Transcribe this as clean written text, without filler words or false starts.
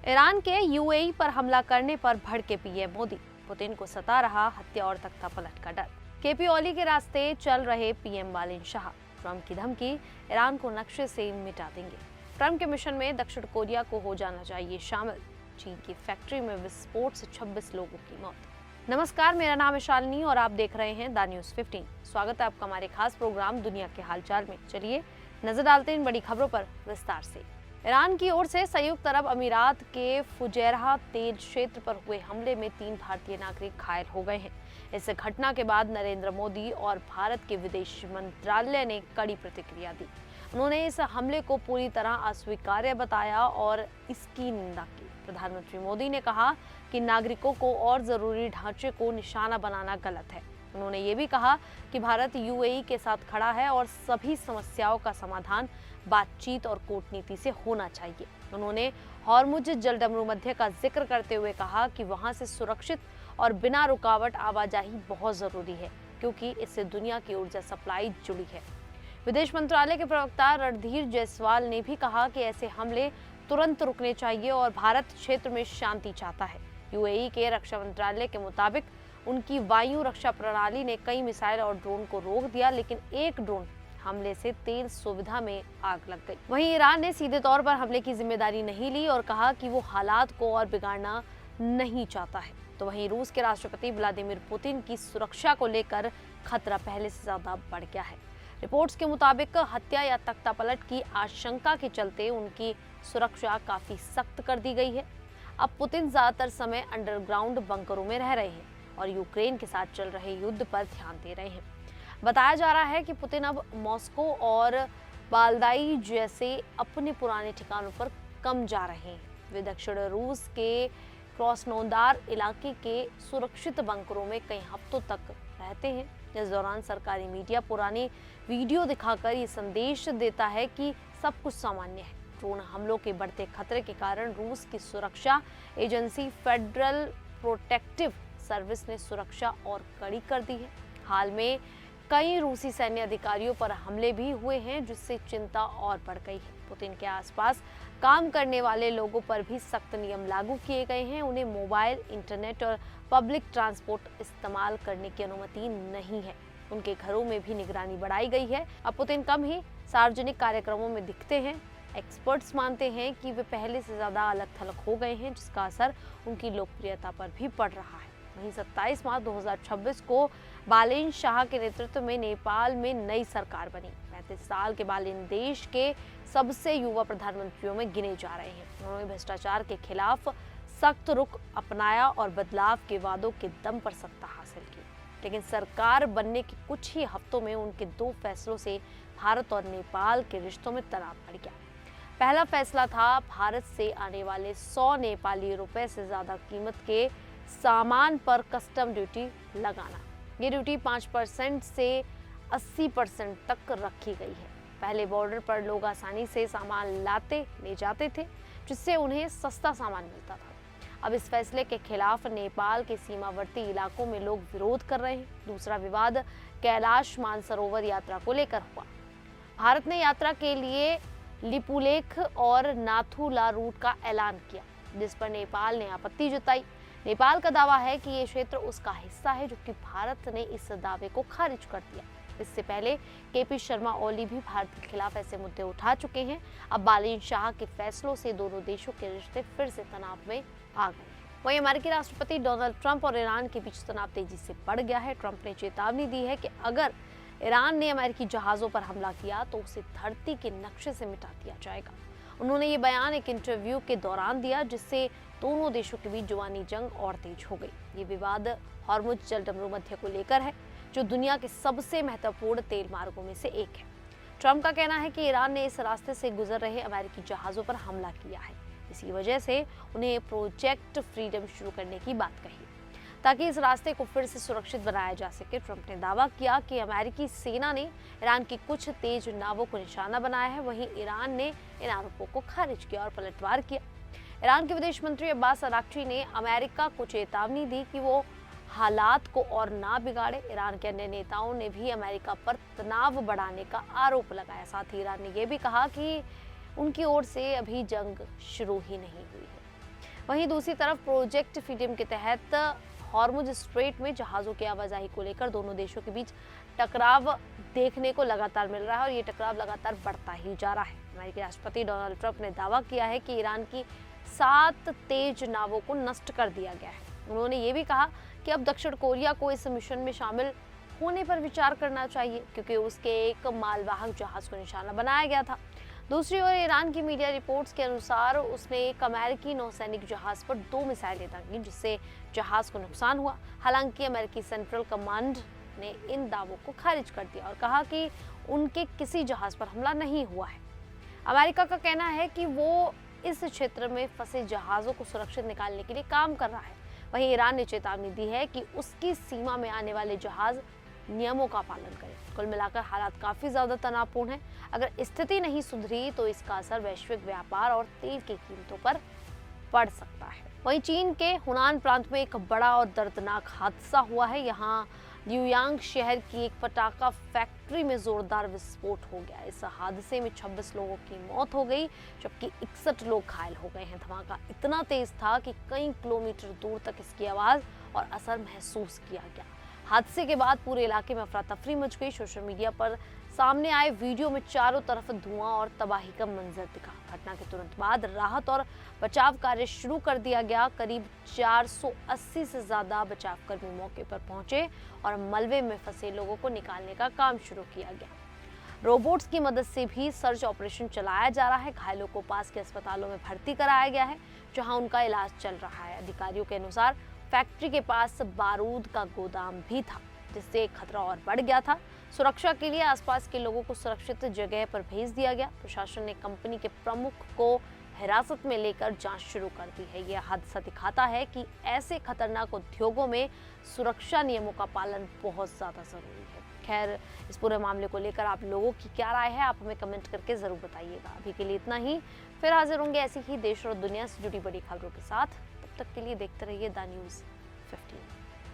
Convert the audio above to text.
Iran के UAE पर हमला करने पर भड़के पीएम मोदी। पुतिन को सता रहा हत्या और तख्तापलट का डर। केपी ओली के रास्ते चल रहे पीएम बालिन शाह। ट्रंप की धमकी, ईरान को नक्शे से मिटा देंगे। ट्रंप के मिशन में दक्षिण कोरिया को हो जाना चाहिए शामिल। चीन की फैक्ट्री में विस्फोट से 26 लोगों की मौत। नमस्कार, मेरा नाम है शालिनी और आप देख रहे हैं द न्यूज़ 15। स्वागत है आपका हमारे खास प्रोग्राम दुनिया के हालचाल में। चलिए नजर डालते हैं इन बड़ी खबरों पर विस्तार से। ईरान की ओर से संयुक्त अरब अमीरात के फुजैरह तेल क्षेत्र पर हुए हमले में 3 भारतीय नागरिक घायल हो गए हैं। इस घटना के बाद नरेंद्र मोदी और भारत के विदेश मंत्रालय ने कड़ी प्रतिक्रिया दी। उन्होंने इस हमले को पूरी तरह अस्वीकार्य बताया और इसकी निंदा की। प्रधानमंत्री मोदी ने कहा कि नागरिकों को और जरूरी ढांचे को निशाना बनाना गलत है। उन्होंने ये भी कहा कि भारत यूएई के साथ खड़ा है और सभी समस्याओं का समाधान बातचीत और कूटनीति से होना चाहिए। उन्होंने हॉर्मुज जलडमरू मध्य का जिक्र करते हुए कहा कि वहां से सुरक्षित और बिना रुकावट आवाजाही बहुत जरूरी है, क्योंकि इससे दुनिया की ऊर्जा सप्लाई जुड़ी है। विदेश मंत्रालय के प्रवक्ता रणधीर जायसवाल ने भी कहा कि ऐसे हमले तुरंत रुकने चाहिए और भारत क्षेत्र में शांति चाहता है। यूएई के रक्षा मंत्रालय के मुताबिक उनकी वायु रक्षा प्रणाली ने कई मिसाइल और ड्रोन को रोक दिया, लेकिन एक ड्रोन हमले से तेल सुविधा में आग लग गई। वहीं ईरान ने सीधे तौर पर हमले की जिम्मेदारी नहीं ली और कहा कि वो हालात को और बिगाड़ना नहीं चाहता है। तो वहीं रूस के राष्ट्रपति व्लादिमीर पुतिन की सुरक्षा को लेकर खतरा पहले से ज्यादा बढ़ गया है। रिपोर्ट्स के मुताबिक हत्या या तख्तापलट की आशंका के चलते उनकी सुरक्षा काफी सख्त कर दी गई है। अब पुतिन ज्यादातर समय अंडरग्राउंड बंकरों में रह रहे हैं और यूक्रेन के साथ चल रहे युद्ध पर ध्यान दे रहे हैं। बताया जा रहा है कि पुतिन अब मॉस्को और बाल्दाई जैसे अपने पुराने ठिकानों पर कम जा रहे हैं। वे दक्षिण रूस के क्रास्नोदार इलाके के सुरक्षित बंकरों में कई हफ्तों तक रहते हैं। इस दौरान सरकारी मीडिया पुरानी वीडियो दिखाकर ये संदेश देता है कि सब कुछ सामान्य है। ड्रोन हमलों के बढ़ते खतरे के कारण रूस की सुरक्षा एजेंसी फेडरल प्रोटेक्टिव सर्विस ने सुरक्षा और कड़ी कर दी है। हाल में कई रूसी सैन्य अधिकारियों पर हमले भी हुए हैं, जिससे चिंता और बढ़ गई है। पुतिन के आसपास काम करने वाले लोगों पर भी सख्त नियम लागू किए गए हैं। उन्हें मोबाइल, इंटरनेट और पब्लिक ट्रांसपोर्ट इस्तेमाल करने की अनुमति नहीं है। उनके घरों में भी निगरानी बढ़ाई गई है। अब पुतिन कम ही सार्वजनिक कार्यक्रमों में दिखते हैं। एक्सपर्ट्स मानते हैं कि वे पहले से ज्यादा अलग थलग हो गए हैं, जिसका असर उनकी लोकप्रियता पर भी पड़ रहा है। वहीं 27 मार्च 2026 को बालिन शाह के नेतृत्व में नेपाल में नई सरकार बनी। 35 साल के बालिन देश के सबसे युवा प्रधानमंत्रियों में गिने जा रहे हैं। उन्होंने भ्रष्टाचार के खिलाफ सख्त रुख अपनाया और बदलाव के वादों के दम पर सत्ता हासिल की। लेकिन सरकार बनने के कुछ ही हफ्तों में उनके 2 फैसलों से भारत और नेपाल के रिश्तों में तनाव बढ़ गया। पहला फैसला था भारत से आने वाले 100 नेपाली रुपए से ज्यादा कीमत के सामान पर कस्टम ड्यूटी लगाना। ये ड्यूटी 5% से 80% तक रखी गई है। पहले बॉर्डर पर लोग आसानी से सामान ले जाते थे, जिससे उन्हें सस्ता सामान मिलता था। अब इस फैसले के खिलाफ नेपाल के सीमावर्ती इलाकों में लोग विरोध कर रहे हैं। दूसरा विवाद कैलाश मानसरोवर यात्रा को लेकर हुआ। भारत ने यात्रा के लिए लिपुलेख और नाथुला रूट का ऐलान किया, जिस पर नेपाल ने आपत्ति जताई। नेपाल का दावा है कि ये क्षेत्र उसका हिस्सा है, जबकि भारत ने इस दावे को खारिज कर दिया। इससे पहले केपी शर्मा ओली भी भारत के खिलाफ ऐसे मुद्दे उठा चुके हैं। अब बालिन शाह के फैसलों से दोनों देशों के रिश्ते फिर से तनाव में आ गए हैं। वहीं अमेरिकी राष्ट्रपति डोनाल्ड ट्रंप और ईरान के बीच तनाव तेजी से बढ़ गया है। ट्रंप ने चेतावनी दी है कि अगर ईरान ने अमेरिकी जहाजों पर हमला किया तो उसे धरती के नक्शे से मिटा दिया जाएगा। उन्होंने ये बयान एक इंटरव्यू के दौरान दिया, जिससे दोनों देशों के बीच जुबानी जंग और तेज हो गई। ये विवाद हॉर्मुज जलडमरू मध्य को लेकर है, जो दुनिया के सबसे महत्वपूर्ण तेल मार्गों में से एक है। ट्रंप का कहना है कि ईरान ने इस रास्ते से गुजर रहे अमेरिकी जहाजों पर हमला किया है। इसी वजह से उन्हें प्रोजेक्ट फ्रीडम शुरू करने की बात कही, ताकि इस रास्ते को फिर से सुरक्षित बनाया जा सके। ट्रंप ने दावा किया कि अमेरिकी सेना ने ईरान की कुछ तेज नावों को निशाना बनाया है। वहीं ईरान ने इन आरोपों को खारिज किया और पलटवार किया। ईरान के विदेश मंत्री अब्बास अराक्ची ने अमेरिका को चेतावनी दी कि वो हालात को और ना बिगाड़े। ईरान के अन्य नेताओं ने भी अमेरिका पर तनाव बढ़ाने का आरोप लगाया। साथ ही ईरान ने यह भी कहा कि उनकी ओर से अभी जंग शुरू ही नहीं हुई है। वहीं दूसरी तरफ प्रोजेक्ट फ्रीडम के तहत हॉर्मुज स्ट्रेट में जहाज़ों की आवाजाही को लेकर दोनों देशों के बीच टकराव देखने को लगातार मिल रहा है और ये टकराव लगातार बढ़ता ही जा रहा है। अमेरिकी राष्ट्रपति डोनाल्ड ट्रंप ने दावा किया है कि ईरान की 7 तेज नावों को नष्ट कर दिया गया है। उन्होंने ये भी कहा कि अब दक्षिण कोरिया को इस मिशन में शामिल होने पर विचार करना चाहिए क्योंकि उसके एक मालवाहक जहाज को निशाना बनाया गया था। दूसरी ओर ईरान की मीडिया रिपोर्ट्स के अनुसार उसने एक अमेरिकी नौसैनिक जहाज पर 2 मिसाइलें दागी जिससे जहाज को नुकसान हुआ। हालांकि अमेरिकी सेंट्रल कमांड ने इन दावों को खारिज कर दिया और कहा कि उनके किसी जहाज पर हमला नहीं हुआ है। अमेरिका का कहना है कि वो इस क्षेत्र में फंसे जहाज़ों को सुरक्षित निकालने के लिए काम कर रहा है। वहीं ईरान ने चेतावनी दी है कि उसकी सीमा में आने वाले जहाज नियमों का पालन करें। कुल मिलाकर हालात काफी ज्यादा तनावपूर्ण है। अगर स्थिति नहीं सुधरी तो इसका असर वैश्विक व्यापार और तेल की कीमतों पर पड़ सकता है। वहीं चीन के हुनान प्रांत में एक बड़ा और दर्दनाक हादसा हुआ है। यहाँ ल्यूयांग शहर की एक पटाखा फैक्ट्री में जोरदार विस्फोट हो गया। इस हादसे में 26 लोगों की मौत हो गई जबकि 61 लोग घायल हो गए हैं। धमाका इतना तेज था कि कई किलोमीटर दूर तक इसकी आवाज और असर महसूस किया गया। हादसे के बाद पूरे इलाके में अफरा तफरी मच गई। सोशल मीडिया पर सामने आए वीडियो में चारों तरफ धुआं और तबाही का मंजर दिखा। घटना के तुरंत बाद राहत और बचाव कार्य शुरू कर दिया गया। करीब 480 से ज्यादा बचावकर्मी मौके पर पहुंचे और मलबे में फंसे लोगों को निकालने का काम शुरू किया गया। रोबोट्स की मदद से भी सर्च ऑपरेशन चलाया जा रहा है। घायलों को पास के अस्पतालों में भर्ती कराया गया है जहां उनका इलाज चल रहा है। अधिकारियों के अनुसार फैक्ट्री के पास बारूद का गोदाम भी था जिससे खतरा और बढ़ गया था। सुरक्षा के लिए आसपास के लोगों को सुरक्षित जगह पर भेज दिया गया। प्रशासन ने कंपनी के प्रमुख को हिरासत में लेकर जांच शुरू कर दी है। यह हादसा दिखाता है कि ऐसे खतरनाक उद्योगों में सुरक्षा नियमों का पालन बहुत ज्यादा जरूरी है। खैर, इस पूरे मामले को लेकर आप लोगों की क्या राय है, आप हमें कमेंट करके जरूर बताइएगा। अभी के लिए इतना ही, फिर हाजिर होंगे ऐसी ही देश और दुनिया से जुड़ी बड़ी खबरों के साथ। तब तक के लिए देखते रहिए द न्यूज़ 15।